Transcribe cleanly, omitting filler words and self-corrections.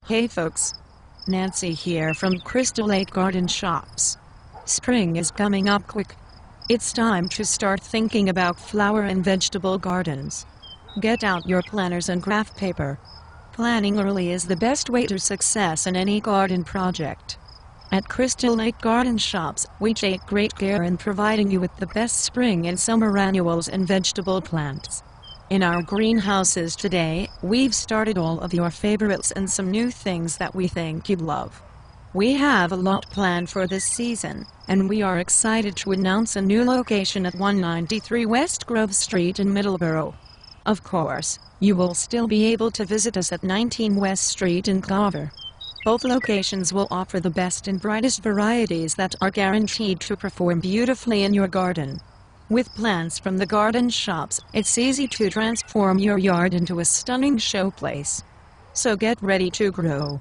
Hey folks, Nancy here from Crystal Lake Garden Shops. Spring is coming up quick. It's time to start thinking about flower and vegetable gardens. Get out your planners and graph paper. Planning early is the best way to success in any garden project. At Crystal Lake Garden Shops, we take great care in providing you with the best spring and summer annuals and vegetable plants. In our greenhouses today, we've started all of your favorites and some new things that we think you'd love. We have a lot planned for this season, and we are excited to announce a new location at 193 West Grove Street in Middleborough. Of course, you will still be able to visit us at 19 West Street in Clover. Both locations will offer the best and brightest varieties that are guaranteed to perform beautifully in your garden. With plants from the garden shops, it's easy to transform your yard into a stunning showplace. So get ready to grow.